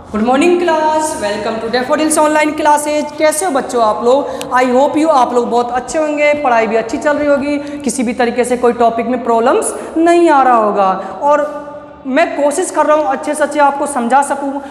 Good morning class, welcome to Daffodils online classes. कैसे हो बच्चों आप लोग? आई होप यू आप लोग बहुत अच्छे होंगे, पढ़ाई भी अच्छी चल रही होगी, किसी भी तरीके से कोई टॉपिक में प्रॉब्लम्स नहीं आ रहा होगा। और मैं कोशिश कर रहा हूँ अच्छे से अच्छे आपको समझा सकूँ।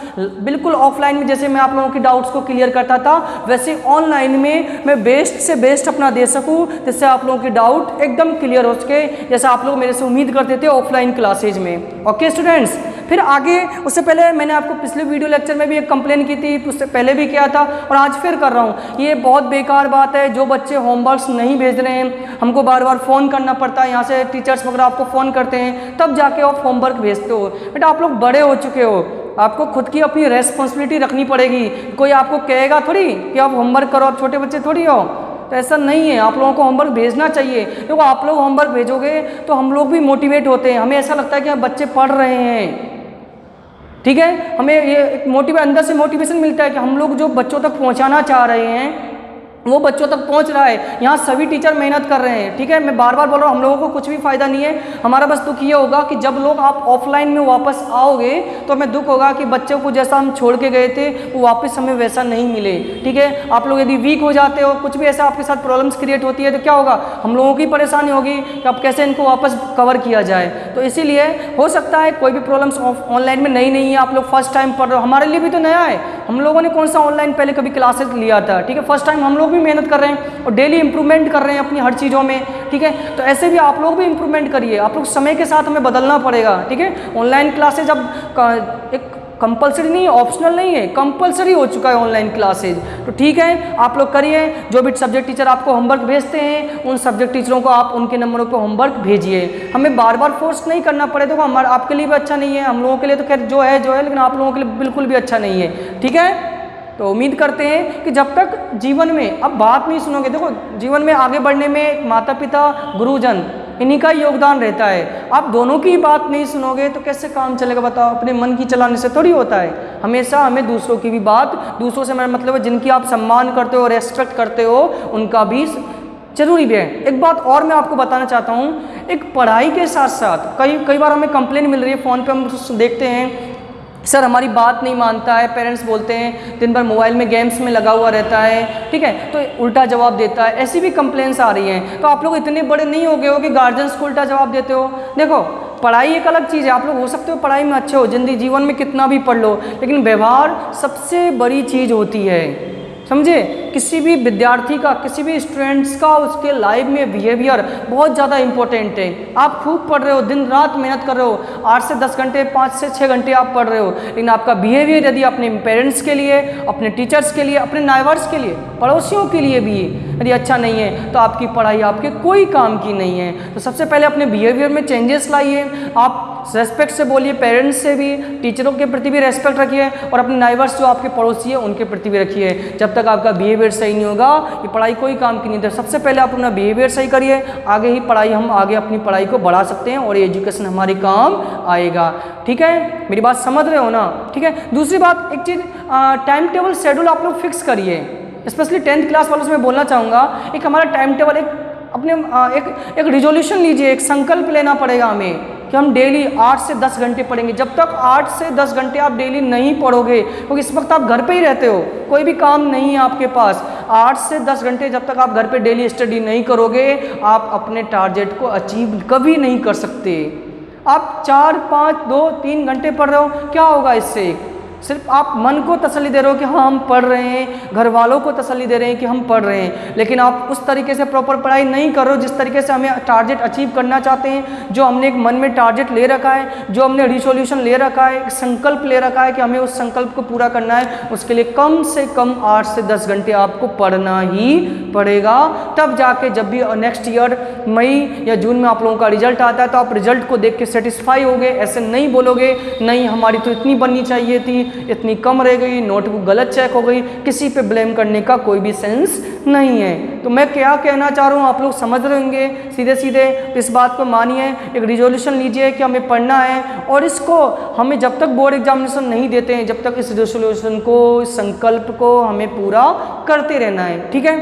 बिल्कुल ऑफलाइन में जैसे मैं आप लोगों की डाउट्स को क्लियर करता था, वैसे ऑनलाइन में मैं बेस्ट से बेस्ट अपना दे सकूँ, जिससे आप लोगों की डाउट एकदम क्लियर हो सके, जैसे आप लोग मेरे से उम्मीद करते थे ऑफलाइन क्लासेज में। ओके स्टूडेंट्स, फिर आगे उससे पहले मैंने आपको पिछले वीडियो लेक्चर में भी एक कंप्लेन की थी, उससे पहले भी किया था और आज फिर कर रहा हूँ। ये बहुत बेकार बात है, जो बच्चे होमवर्क्स नहीं भेज रहे हैं, हमको बार बार फ़ोन करना पड़ता है, यहाँ से टीचर्स वगैरह आपको फ़ोन करते हैं, तब जाके आप होमवर्क भेजते हो। बेटा आप लोग बड़े हो चुके हो, आपको खुद की अपनी रेस्पॉन्सिबिलिटी रखनी पड़ेगी। कोई आपको कहेगा थोड़ी कि आप होमवर्क करो, आप छोटे बच्चे थोड़ी हो। तो ऐसा नहीं है, आप लोगों को होमवर्क भेजना चाहिए। देखो आप लोग होमवर्क भेजोगे तो हम लोग भी मोटिवेट होते हैं, हमें ऐसा लगता है कि बच्चे पढ़ रहे हैं। ठीक है, हमें ये एक अंदर से मोटिवेशन मिलता है कि हम लोग जो बच्चों तक पहुंचाना चाह रहे हैं वो बच्चों तक पहुंच रहा है। यहाँ सभी टीचर मेहनत कर रहे हैं। ठीक है, मैं बार बार बोल रहा हूँ, हम लोगों को कुछ भी फायदा नहीं है। हमारा बस दुख ये होगा कि जब लोग आप ऑफलाइन में वापस आओगे तो हमें दुख होगा कि बच्चों को जैसा हम छोड़ के गए थे वो वापस हमें वैसा नहीं मिले। ठीक है, आप लोग यदि वीक हो जाते हो, कुछ भी ऐसा आपके साथ प्रॉब्लम्स क्रिएट होती है, तो क्या होगा, हम लोगों की परेशानी होगी कि अब कैसे इनको वापस कवर किया जाए। तो इसीलिए हो सकता है कोई भी प्रॉब्लम्स ऑनलाइन में नई है, आप लोग फर्स्ट टाइम पढ़ रहे हो, हमारे लिए भी तो नया है, हम लोगों ने कौन सा ऑनलाइन पहले कभी क्लासेस लिया था। ठीक है, फर्स्ट टाइम हम लोग भी मेहनत कर रहे हैं और डेली इंप्रूवमेंट कर रहे हैं अपनी हर चीज़ों में। ठीक है, तो ऐसे भी आप लोग भी इंप्रूवमेंट करिए, आप लोग समय के साथ हमें बदलना पड़ेगा। ठीक है, ऑनलाइन क्लासेज अब एक कंपलसरी नहीं है, ऑप्शनल नहीं है, कंपलसरी हो चुका है ऑनलाइन क्लासेज। तो ठीक है, आप लोग करिए। जो भी सब्जेक्ट टीचर आपको होमवर्क भेजते हैं उन सब्जेक्ट टीचरों को आप उनके नंबरों पर होमवर्क भेजिए, हमें बार बार फोर्स नहीं करना पड़े। तो हमारे आपके लिए भी अच्छा नहीं है, हम लोगों के लिए तो खैर जो है, लेकिन आप लोगों के लिए बिल्कुल भी अच्छा नहीं है। ठीक है, तो उम्मीद करते हैं कि जब तक जीवन में अब बात नहीं सुनोगे, देखो जीवन में आगे बढ़ने में माता पिता गुरुजन इन्हीं का योगदान रहता है। आप दोनों की बात नहीं सुनोगे तो कैसे काम चलेगा बताओ? अपने मन की चलाने से थोड़ी होता है, हमेशा हमें दूसरों की भी बात, दूसरों से मेरा मतलब है जिनकी आप सम्मान करते हो, रेस्पेक्ट करते हो, उनका भी जरूरी भी है। एक बात और मैं आपको बताना चाहता हूँ, एक पढ़ाई के साथ साथ कई बार हमें कंप्लेन मिल रही है, फ़ोन पे हम देखते हैं सर हमारी बात नहीं मानता है, पेरेंट्स बोलते हैं दिन भर मोबाइल में गेम्स में लगा हुआ रहता है। ठीक है, तो उल्टा जवाब देता है, ऐसी भी कंप्लेंट्स आ रही हैं। तो आप लोग इतने बड़े नहीं हो गए हो कि गार्जियंस को उल्टा जवाब देते हो। देखो पढ़ाई एक अलग चीज़ है, आप लोग हो सकते हो पढ़ाई में अच्छे हो, जिंदगी जीवन में कितना भी पढ़ लो, लेकिन व्यवहार सबसे बड़ी चीज़ होती है, समझे? किसी भी विद्यार्थी का, किसी भी स्टूडेंट्स का, उसके लाइफ में बिहेवियर बहुत ज़्यादा इंपॉर्टेंट है। आप खूब पढ़ रहे हो, दिन रात मेहनत कर रहे हो, 8 से 10 घंटे, 5 से 6 घंटे आप पढ़ रहे हो, लेकिन आपका बिहेवियर यदि अपने पेरेंट्स के लिए, अपने टीचर्स के लिए, अपने नाइबर्स के लिए, पड़ोसियों के लिए भी यदि अच्छा नहीं है तो आपकी पढ़ाई आपके कोई काम की नहीं है। तो सबसे पहले अपने बिहेवियर में चेंजेस लाइए, आप रेस्पेक्ट से बोलिए, पेरेंट्स से भी, टीचरों के प्रति भी रेस्पेक्ट रखिए और अपने नाइबर्स जो आपके पड़ोसी है उनके प्रति भी रखिए। जब तक आपका बिहेवियर सही नहीं होगा ये पढ़ाई कोई काम की नहीं है। सबसे पहले आप अपना बिहेवियर सही करिए, आगे ही पढ़ाई, हम आगे अपनी पढ़ाई को बढ़ा सकते हैं और ये एजुकेशन हमारे काम आएगा। ठीक है, मेरी बात समझ रहे हो ना? ठीक है, दूसरी बात, एक चीज़, टाइम टेबल शेड्यूल आप लोग फिक्स करिए, स्पेशली 10th क्लास वालों से मैं बोलना चाहूँगा। एक हमारा टाइम टेबल, एक रिजोल्यूशन लीजिए, एक संकल्प लेना पड़ेगा हमें कि हम डेली 8 से 10 घंटे पढ़ेंगे। जब तक 8 से 10 घंटे आप डेली नहीं पढ़ोगे, क्योंकि इस वक्त आप घर पे ही रहते हो, कोई भी काम नहीं है आपके पास, 8 से 10 घंटे जब तक आप घर पे डेली स्टडी नहीं करोगे, आप अपने टारगेट को अचीव कभी नहीं कर सकते। आप 4, 5, 2, 3 घंटे पढ़ रहे हो, क्या होगा इससे? सिर्फ आप मन को तसल्ली दे रहे हो कि हाँ हम पढ़ रहे हैं, घर वालों को तसल्ली दे रहे हैं कि हम पढ़ रहे हैं, लेकिन आप उस तरीके से प्रॉपर पढ़ाई नहीं कर रहे हो जिस तरीके से हमें टारगेट अचीव करना चाहते हैं। जो हमने एक मन में टारगेट ले रखा है, जो हमने रिजोल्यूशन ले रखा है, एक संकल्प ले रखा है कि हमें उस संकल्प को पूरा करना है, उसके लिए कम से कम 8 से 10 घंटे आपको पढ़ना ही पड़ेगा। तब जाके जब भी नेक्स्ट ईयर मई या जून में आप लोगों का रिजल्ट आता है तो आप रिजल्ट को देख के सेटिस्फाई होगे। ऐसे नहीं बोलोगे नहीं हमारी तो इतनी बननी चाहिए थी, इतनी कम रह गई, नोटबुक गलत चेक हो गई, किसी पे ब्लेम करने का कोई भी सेंस नहीं है। तो मैं क्या कहना चाह रहा हूँ आप लोग समझ रहे होंगे सीधे सीधे। तो इस बात को मानिए, एक रिजोल्यूशन लीजिए कि हमें पढ़ना है और इसको हमें जब तक बोर्ड एग्जामिनेशन नहीं देते हैं, जब तक इस रिजोल्यूशन को, इस संकल्प को हमें पूरा करते रहना है। ठीक है,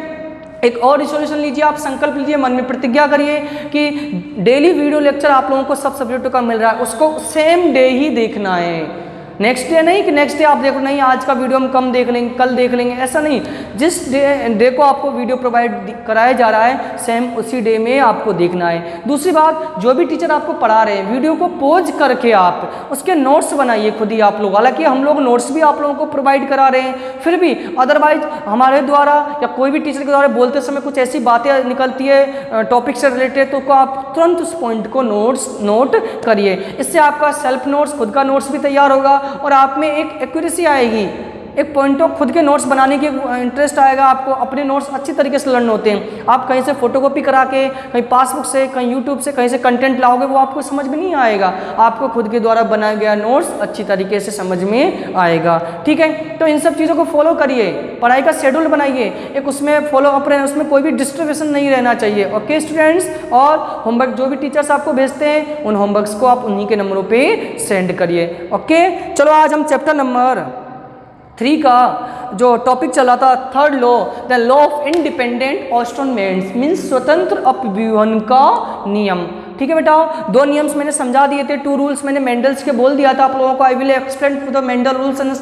एक और रिजोल्यूशन लीजिए, आप संकल्प लीजिए, मन में प्रतिज्ञा करिए कि डेली वीडियो लेक्चर आप लोगों को सब सब्जेक्टों का मिल रहा है, उसको सेम डे ही देखना है। नेक्स्ट डे नहीं कि नेक्स्ट डे आप देखो नहीं आज का वीडियो हम कम देख लेंगे, कल देख लेंगे, ऐसा नहीं। जिस डे को आपको वीडियो प्रोवाइड कराया जा रहा है सेम उसी डे में आपको देखना है। दूसरी बात, जो भी टीचर आपको पढ़ा रहे हैं वीडियो को पॉज करके आप उसके नोट्स बनाइए खुद ही आप लोग। हालांकि हम लोग नोट्स भी आप लोगों को प्रोवाइड करा रहे हैं, फिर भी अदरवाइज हमारे द्वारा या कोई भी टीचर के द्वारा बोलते समय कुछ ऐसी बातें निकलती है टॉपिक से रिलेटेड, तो आप तुरंत उस पॉइंट को नोट करिए। इससे आपका सेल्फ नोट्स, खुद का नोट्स भी तैयार होगा और आप में एक एक्यूरेसी आएगी, एक पॉइंट ऑफ खुद के नोट्स बनाने की इंटरेस्ट आएगा आपको। अपने नोट्स अच्छी तरीके से लर्न होते हैं। आप कहीं से फोटोकॉपी करा के, कहीं पासबुक से, कहीं यूट्यूब से, कहीं से कंटेंट लाओगे वो आपको समझ में नहीं आएगा। आपको खुद के द्वारा बनाया गया नोट्स अच्छी तरीके से समझ में आएगा। ठीक है, तो इन सब चीज़ों को फॉलो करिए, पढ़ाई का शेड्यूल बनाइए, एक उसमें फॉलो अप रहे, उसमें कोई भी डिस्ट्रैक्शन नहीं रहना चाहिए। ओके स्टूडेंट्स, और होमवर्क जो भी टीचर्स आपको भेजते हैं उन होमवर्क्स को आप उन्हीं के नंबरों पर सेंड करिए। ओके, चलो आज हम चैप्टर नंबर 3 का जो टॉपिक चला था, third law, the law of independent assortments, means स्वतंत्र अपव्यूहन का नियम। ठीक है बेटा, 2 नियम्स मैंने समझा दिए थे, 2 रूल्स मैंने मेंडल्स के बोल दिया था आप लोगों को। I will explain the Mendel rules and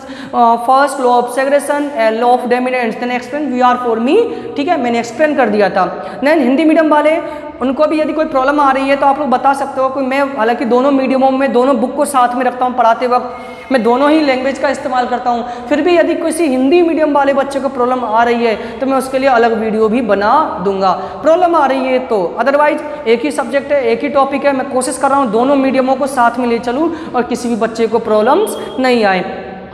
first law of segregation and law of dominance, then explain we are for me. ठीक है, मैंने एक्सप्लेन कर दिया था। देन हिंदी मीडियम वाले उनको भी यदि कोई प्रॉब्लम आ रही है तो आप लोग बता सकते हो। कोई मैं हालांकि दोनों मीडियमों में दोनों बुक को साथ में रखता हूँ पढ़ाते वक्त, मैं दोनों ही लैंग्वेज का इस्तेमाल करता हूँ। फिर भी यदि किसी हिंदी मीडियम वाले बच्चे को प्रॉब्लम आ रही है तो मैं उसके लिए अलग वीडियो भी बना दूंगा, प्रॉब्लम आ रही है तो। अदरवाइज एक ही सब्जेक्ट है, एक ही टॉपिक है, मैं कोशिश कर रहा हूँ दोनों मीडियमों को साथ में ले चलूँ और किसी भी बच्चे को प्रॉब्लम्स नहीं आए।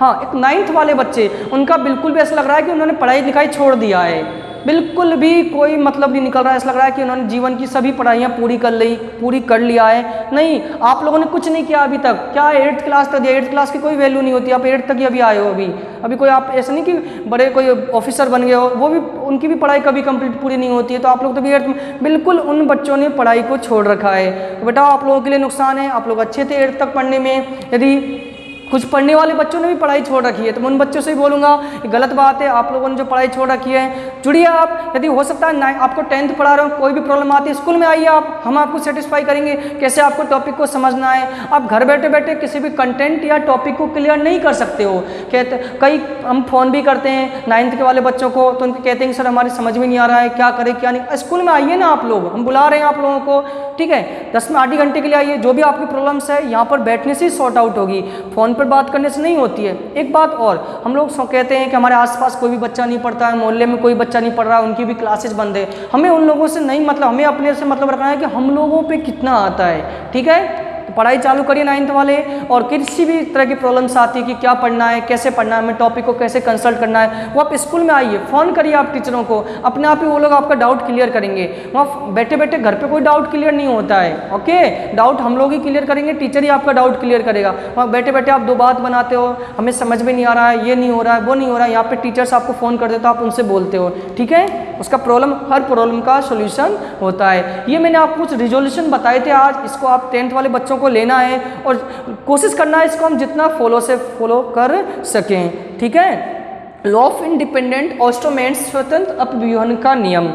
हाँ, एक 9th वाले बच्चे, उनका बिल्कुल भी ऐसा लग रहा है कि उन्होंने पढ़ाई लिखाई छोड़ दिया है, बिल्कुल भी कोई मतलब नहीं निकल रहा है। ऐसा लग रहा है कि उन्होंने जीवन की सभी पढ़ाइयाँ पूरी कर लिया है। नहीं, आप लोगों ने कुछ नहीं किया अभी तक। क्या 8th क्लास तक दिया, 8th क्लास की कोई वैल्यू नहीं होती। आप 8th तक ही अभी आए हो, अभी कोई आप ऐसा नहीं कि बड़े कोई ऑफिसर बन गए हो, वो भी उनकी भी पढ़ाई कभी कंप्लीट पूरी नहीं होती है। तो आप लोग तो भी 8th में, बिल्कुल उन बच्चों ने पढ़ाई को छोड़ रखा है। तो बेटा आप लोगों के लिए नुकसान है, आप लोग अच्छे थे 8th तक पढ़ने में। यदि कुछ पढ़ने वाले बच्चों ने भी पढ़ाई छोड़ रखी है तो मैं उन बच्चों से ही बोलूँगा ये गलत बात है, आप लोगों ने जो पढ़ाई छोड़ रखी है जुड़िए आप। यदि हो सकता है आपको 10th पढ़ा रहे हो, कोई भी प्रॉब्लम आती है स्कूल में आइए आप, हम आपको सेटिस्फाई करेंगे कैसे आपको टॉपिक को समझना है। आप घर बैठे बैठे किसी भी कंटेंट या टॉपिक को क्लियर नहीं कर सकते हो। कहते कई हम फ़ोन भी करते हैं 9th के वाले बच्चों को, तो उनको कहते हैं सर हमारी समझ में नहीं आ रहा है, क्या करें क्या नहीं। स्कूल में आइए ना आप लोग, हम बुला रहे हैं आप लोगों को, ठीक है, 10 में आधे घंटे के लिए आइए। जो भी आपकी प्रॉब्लम्स है यहाँ पर बैठने से ही सॉर्ट आउट होगी, फ़ोन पर बात करने से नहीं होती है। एक बात और, हम लोग कहते हैं कि हमारे आसपास कोई भी बच्चा नहीं पढ़ता है, मोहल्ले में कोई बच्चा नहीं पढ़ रहा है, उनकी भी क्लासेस बंद है। हमें उन लोगों से नहीं मतलब, हमें अपने से मतलब रखना है कि हम लोगों पे कितना आता है। ठीक है, तो पढ़ाई चालू करिए 9th वाले। और किसी भी तरह की प्रॉब्लम्स आती है कि क्या पढ़ना है, कैसे पढ़ना है, हमें टॉपिक को कैसे कंसल्ट करना है, वो आप स्कूल में आइए, फ़ोन करिए आप टीचरों को, अपने आप ही वो लोग आपका डाउट क्लियर करेंगे। वहाँ बैठे बैठे घर पे कोई डाउट क्लियर नहीं होता है। ओके, डाउट हम लोग ही क्लियर करेंगे, टीचर ही आपका डाउट क्लियर करेगा। वहाँ बैठे बैठे आप 2 बात बनाते हो, हमें समझ में नहीं आ रहा है, ये नहीं हो रहा है, वो नहीं हो रहा है, यहाँ पे टीचर्स आपको फ़ोन कर देते हो, आप उनसे बोलते हो। ठीक है, उसका हर प्रॉब्लम का सोल्यूशन होता है। ये मैंने आपको कुछ रिजोल्यूशन बताए थे आज, इसको आप 10th वाले बच्चों को लेना है और कोशिश करना है इसको हम जितना फॉलो कर सकें। ठीक है, लॉ ऑफ इंडिपेंडेंट ऑस्ट्रोमेंट्स, स्वतंत्र अपव्यूहन का नियम।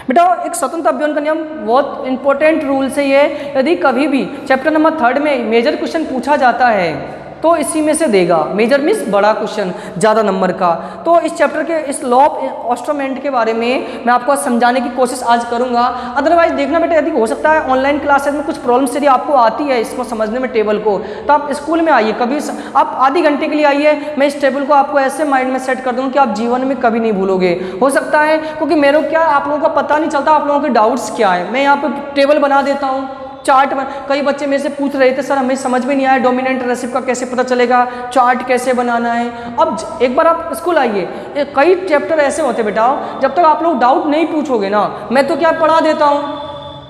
बेटा एक स्वतंत्र अपव्यूहन का नियम बहुत इंपॉर्टेंट रूल्स है ये। यदि कभी भी चैप्टर नंबर 3 में मेजर क्वेश्चन पूछा जाता है तो इसी में से देगा। मेजर मीन्स बड़ा क्वेश्चन, ज़्यादा नंबर का। तो इस चैप्टर के इस लॉ ऑफ ऑस्ट्रोमेंट के बारे में मैं आपको समझाने की कोशिश आज करूंगा। अदरवाइज देखना बेटा, यदि हो सकता है ऑनलाइन क्लासेस में कुछ प्रॉब्लम्स यदि आपको आती है इसको समझने में टेबल को, तो आप स्कूल में आइए, कभी आप आधे घंटे के लिए आइए, मैं इस टेबल को आपको ऐसे माइंड में सेट कर दूँगा कि आप जीवन में कभी नहीं भूलोगे। हो सकता है क्योंकि मेरे को क्या आप लोगों का पता नहीं चलता आप लोगों के डाउट्स क्या है, मैं यहाँ पर टेबल बना देता हूँ, चार्ट। कई बच्चे मेरे से पूछ रहे थे सर हमें समझ में नहीं आया डोमिनेंट रेसिप का कैसे पता चलेगा, चार्ट कैसे बनाना है। अब एक बार आप स्कूल आइए, कई चैप्टर ऐसे होते बेटा जब तक आप लोग डाउट नहीं पूछोगे ना, मैं तो क्या पढ़ा देता हूँ,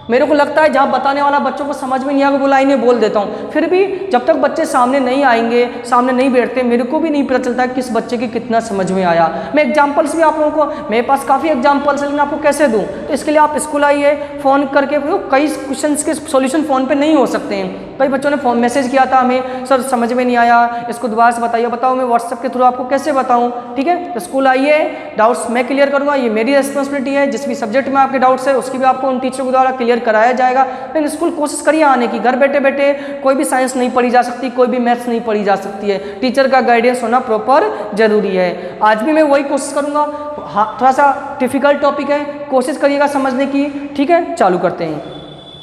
मेरे को लगता है जहाँ बताने वाला बच्चों को समझ में नहीं आएगा वो लाइनें बोल देता हूँ। फिर भी जब तक बच्चे सामने नहीं आएंगे, सामने नहीं बैठते, मेरे को भी नहीं पता चलता किस बच्चे की कितना समझ में आया। मैं एग्जांपल्स भी आप लोगों को, मेरे पास काफ़ी एग्जांपल्स है लेकिन आपको कैसे दूँ, तो इसके लिए आप स्कूल आइए, फ़ोन करके। कई क्वेश्चन के सोल्यूशन फ़ोन पर नहीं हो सकते हैं। कई बच्चों ने फ़ोन मैसेज किया था हमें, सर समझ में नहीं आया, इसको दोबारा से बताइए। बताओ मैं व्हाट्सएप के थ्रू आपको कैसे बताऊँ। ठीक है, तो स्कूल आइए, डाउट्स मैं क्लियर करूँगा, ये मेरी रिस्पॉन्सिबिलिटी है। जिस भी सब्जेक्ट में आपके डाउट्स है उसकी भी आपको उन टीचरों के द्वारा क्लियर कराया जाएगा। लेकिन स्कूल कोशिश करिए आने की, घर बैठे बैठे कोई भी साइंस नहीं पढ़ी जा सकती, कोई भी मैथ्स नहीं पढ़ी जा सकती है, टीचर का गाइडेंस होना प्रॉपर जरूरी है। आज भी मैं वही कोशिश करूँगा। हाँ, थोड़ा सा डिफिकल्ट टॉपिक है, कोशिश करिएगा समझने की। ठीक है, चालू करते हैं।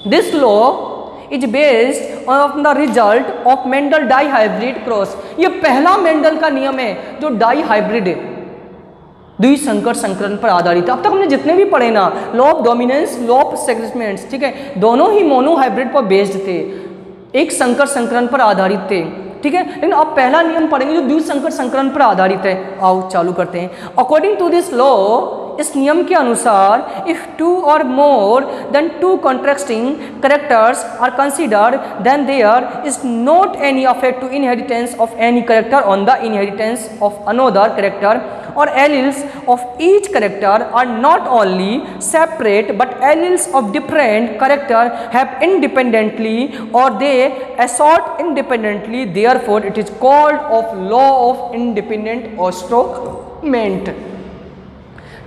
This law is based on the result of Mendel dihybrid cross. ये पहला मेंडल का नियम है जो डाई हाइब्रिड द्विसंकर संकरण पर आधारित है। अब तक हमने जितने भी पढ़े ना, law of dominance, law of segments, ठीक है, दोनों ही मोनो हाइब्रिड पर बेस्ड थे, एक संकर संकरण पर आधारित थे। ठीक है, लेकिन अब पहला नियम पढ़ेंगे जो द्विसंकर संकरण पर आधारित है। आओ चालू करते हैं। अकॉर्डिंग टू दिस लॉ, इस नियम के अनुसार इफ टू और more than two contrasting characters are considered then there is not any affect to inheritance of any character on the inheritance of another character, और alleles of each character are not only separate but alleles of different character have independently or they assort independently, therefore it is called of law of independent assortment।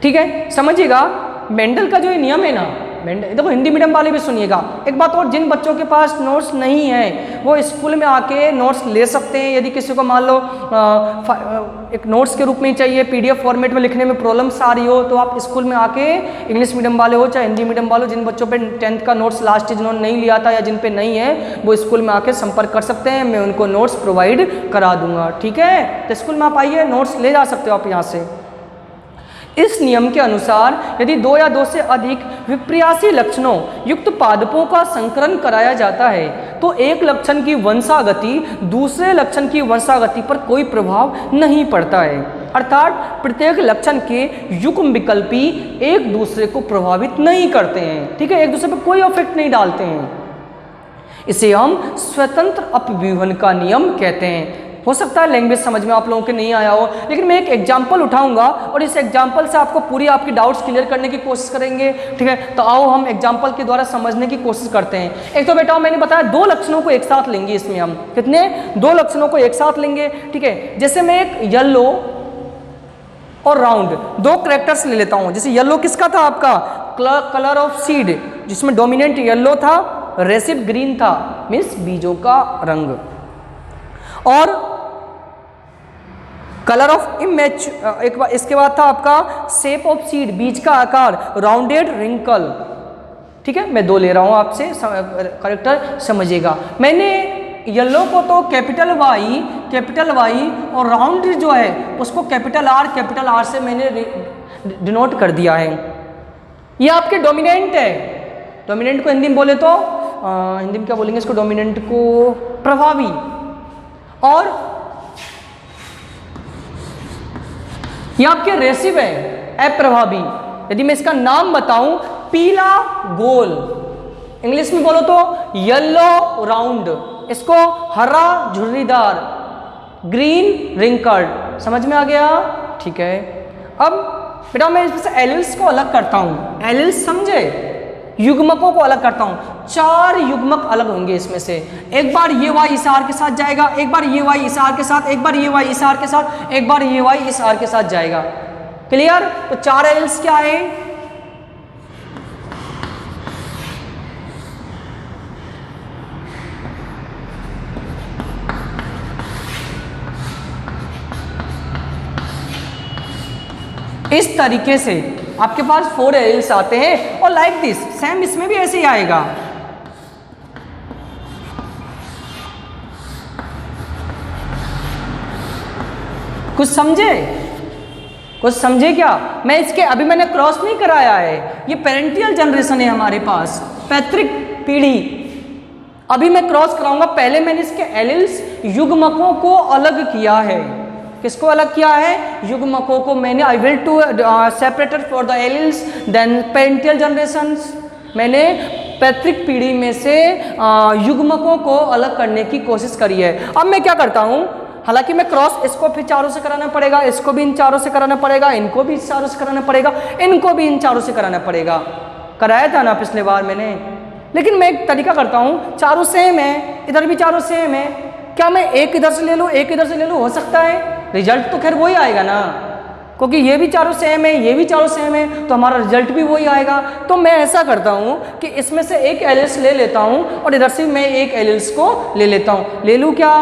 ठीक है, समझिएगा Mendel का जो ये नियम है ना, मेंडल देखो हिंदी मीडियम वाले भी सुनिएगा। एक बात और, जिन बच्चों के पास नोट्स नहीं है वो स्कूल में आके नोट्स ले सकते हैं। यदि किसी को मान लो एक नोट्स के रूप में ही चाहिए, पीडीएफ फॉर्मेट में लिखने में प्रॉब्लम्स आ रही हो, तो आप स्कूल में आके इंग्लिश मीडियम वाले हो चाहे हिंदी मीडियम वाले हो, जिन बच्चों पे 10th का नोट्स लास्ट जिन्होंने नहीं लिया था या जिन पे नहीं है, वो स्कूल में आके संपर्क कर सकते हैं, मैं उनको नोट्स प्रोवाइड करा दूंगा। ठीक है, तो स्कूल में आप आइए, नोट्स ले जा सकते हो आप यहाँ से। इस नियम के अनुसार यदि 2 या 2 से अधिक विपर्यासी लक्षणों युक्त पादपों का संकरण कराया जाता है तो एक लक्षण की वंशागति दूसरे लक्षण की वंशागति पर कोई प्रभाव नहीं पड़ता है, अर्थात प्रत्येक लक्षण के युग्म विकल्पी एक दूसरे को प्रभावित नहीं करते हैं। ठीक है, एक दूसरे पर कोई इफेक्ट नहीं डालते हैं। इसे हम स्वतंत्र अपव्यूहन का नियम कहते हैं। हो सकता है लैंग्वेज समझ में आप लोगों के नहीं आया हो, लेकिन मैं एक एग्जाम्पल उठाऊंगा और इस एग्जाम्पल से आपको पूरी आपकी डाउट्स क्लियर करने की कोशिश करेंगे। ठीक है, तो आओ हम एग्जाम्पल के द्वारा समझने की कोशिश करते हैं। एक तो बेटा मैंने बताया 2 लक्षणों को एक साथ लेंगे, इसमें हम कितने 2 लक्षणों को एक साथ लेंगे। ठीक है, जैसे मैं एक येलो और राउंड 2 कैरेक्टर्स ले लेता हूं। जैसे येलो किसका था आपका, कलर ऑफ सीड, जिसमें डोमिनेंट येलो था, रेसिव ग्रीन था, मीन्स बीजों का रंग, और कलर ऑफ इमेज एक इसके बाद था आपका शेप ऑफ सीड, बीज का आकार, राउंडेड रिंकल। ठीक है, मैं 2 ले रहा हूं आपसे, करेक्टर समझिएगा। मैंने येलो को तो कैपिटल वाई और राउंड जो है उसको कैपिटल आर से मैंने डिनोट कर दिया है। ये आपके डोमिनेंट है। डोमिनेंट को हिंदी में बोले तो हिंदी में क्या बोलेंगे इसको, डोमिनेंट को प्रभावी। और ये आपके रेसिव है, अप्रभावी। यदि मैं इसका नाम बताऊं, पीला गोल, इंग्लिश में बोलो तो येलो राउंड, इसको हरा झुर्रीदार, ग्रीन रिंकल्ड। समझ में आ गया? ठीक है, अब बेटा मैं इसमें से एलिल्स को अलग करता हूं। एलिल्स समझे, युग्मकों को अलग करता हूं। 4 युग्मक अलग होंगे इसमें से। एक बार ये वाई इस आर के साथ जाएगा, एक बार ये वाई इस आर के साथ, एक बार ये वाई इस आर के साथ, एक बार ये वाई इस आर के साथ जाएगा। क्लियर? तो 4 एलिल्स क्या है? इस तरीके से आपके पास 4 एलिल्स आते हैं और लाइक दिस सेम इसमें भी ऐसे ही आएगा। कुछ समझे? कुछ समझे क्या? मैं इसके अभी मैंने क्रॉस नहीं कराया है, ये पेरेंटियल जनरेशन है हमारे पास, पैतृक पीढ़ी। अभी मैं क्रॉस कराऊंगा। पहले मैंने इसके एलिल्स युग्मकों को अलग किया है। किसको अलग किया है? युग्मकों को मैंने I will to separated for the alleles then parental generations. मैंने पैतृक पीढ़ी में से युग्मकों को अलग करने की कोशिश करी है। अब मैं क्या करता हूं, हालांकि मैं क्रॉस इसको फिर चारों से कराना पड़ेगा, इसको भी इन चारों से कराना पड़ेगा, इनको भी इन चारों से कराना पड़ेगा, इनको भी इन चारों से कराना पड़ेगा। कराया था ना पिछले बार मैंने। लेकिन मैं एक तरीका करता हूँ, चारों सेम है, इधर भी चारों सेम है, क्या मैं एक इधर से ले लूँ एक इधर से ले लूँ? हो सकता है, रिजल्ट तो खैर वही आएगा ना, क्योंकि ये भी चारों सेम है, ये भी चारों सेम है, तो हमारा रिजल्ट भी वही आएगा। तो मैं ऐसा करता हूँ कि इसमें से एक एलिल्स ले लेता हूँ और इधर से मैं एक एलिल्स को ले लेता हूँ। ले लूँ क्या?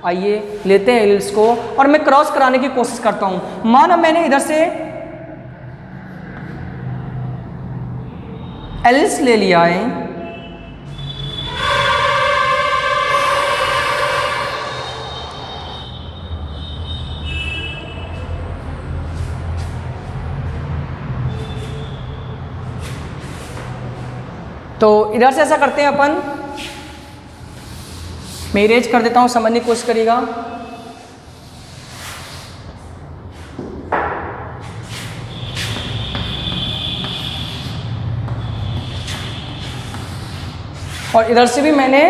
आइए लेते हैं एलिल्स को और मैं क्रॉस कराने की कोशिश करता हूँ। माना मैंने इधर से एलिल्स ले लिया है, तो इधर से ऐसा करते हैं अपन, मैं इरेज कर देता हूं, समझने की कोशिश करिएगा। और इधर से भी मैंने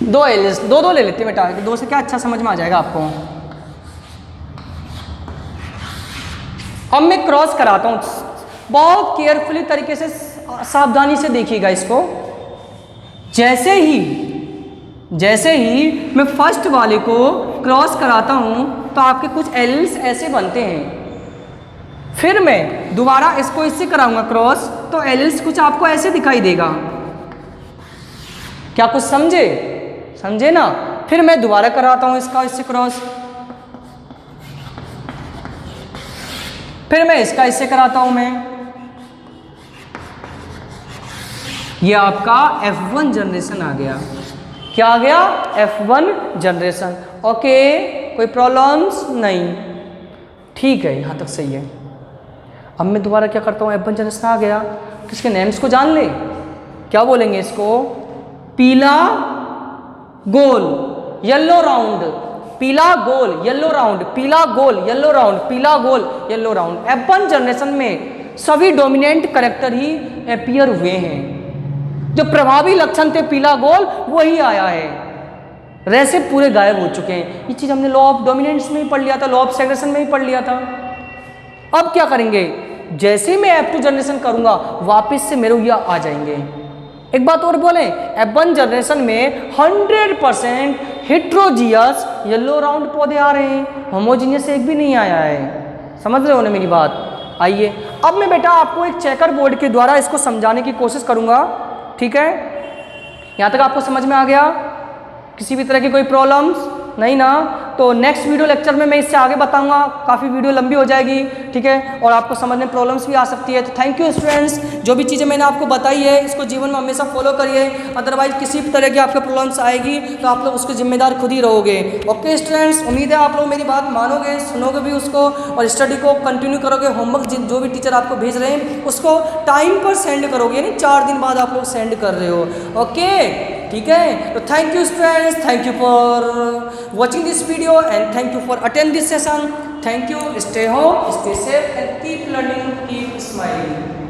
दो एलिल्स, दो ले लेते हैं बेटा, दो से क्या अच्छा समझ में आ जाएगा आपको। अब मैं क्रॉस कराता हूं, बहुत केयरफुली तरीके से, सावधानी से देखिएगा इसको। जैसे ही मैं फर्स्ट वाले को क्रॉस कराता हूं तो आपके कुछ एलिल्स ऐसे बनते हैं। फिर मैं दोबारा इसको इससे कराऊंगा क्रॉस, तो एलिल्स कुछ आपको ऐसे दिखाई देगा। क्या कुछ समझे ना? फिर मैं दोबारा कराता हूं इसका इससे क्रॉस, फिर मैं इसका इससे कराता हूं मैं। ये आपका F1 जनरेशन आ गया। क्या आ गया? F1 generation. ओके, कोई प्रॉब्लम्स नहीं, ठीक है, यहाँ तक सही है। अब मैं दोबारा क्या करता हूँ, F1 जनरेशन आ गया, किसके नेम्स को जान ले, क्या बोलेंगे इसको? पीला गोल येलो राउंड, पीला गोल येलो राउंड, पीला गोल येलो राउंड, पीला गोल येलो राउंड। F1 जनरेशन में सभी डोमिनेंट कैरेक्टर ही अपीयर हुए हैं। जो प्रभावी लक्षण थे पीला गोल वही आया है, वैसे पूरे गायब हो चुके हैं। ये चीज हमने लॉ ऑफ डोमिनेंस में ही पढ़ लिया था, लॉ ऑफ सेग्रेगेशन में ही पढ़ लिया था। अब क्या करेंगे, जैसे ही मैं F2 जनरेशन करूंगा वापस से मेरे ये आ जाएंगे। एक बात और बोले, F1 जनरेशन में 100% हिट्रोजियस येलो राउंड पौधे आ रहे हैं, होमोजीनियस एक भी नहीं आया है। समझ रहे हो ना मेरी बात? आइए अब मैं बेटा आपको एक चेकर बोर्ड के द्वारा इसको समझाने की कोशिश करूंगा, ठीक है? यहाँ तक आपको समझ में आ गया? किसी भी तरह की कोई प्रॉब्लम्स नहीं ना? तो नेक्स्ट वीडियो लेक्चर में मैं इससे आगे बताऊंगा, काफ़ी वीडियो लंबी हो जाएगी, ठीक है? और आपको समझने में प्रॉब्लम्स भी आ सकती है। तो थैंक यू स्टूडेंट्स, जो भी चीज़ें मैंने आपको बताई है इसको जीवन में हमेशा फॉलो करिए, अदरवाइज किसी भी तरह की आपको प्रॉब्लम्स आएगी तो आप लोग उसके जिम्मेदार खुद ही रहोगे। ओके स्टूडेंट्स, उम्मीद है आप लोग मेरी बात मानोगे, सुनोगे भी उसको और स्टडी को कंटिन्यू करोगे। होमवर्क जो भी टीचर आपको भेज रहे हैं उसको टाइम पर सेंड करोगे, यानी 4 दिन बाद आप लोग सेंड कर रहे हो। ओके, ठीक है? तो thank you students, thank you for watching this video and thank you for attend this session. Thank you. Stay home, stay safe and keep learning, keep smiling.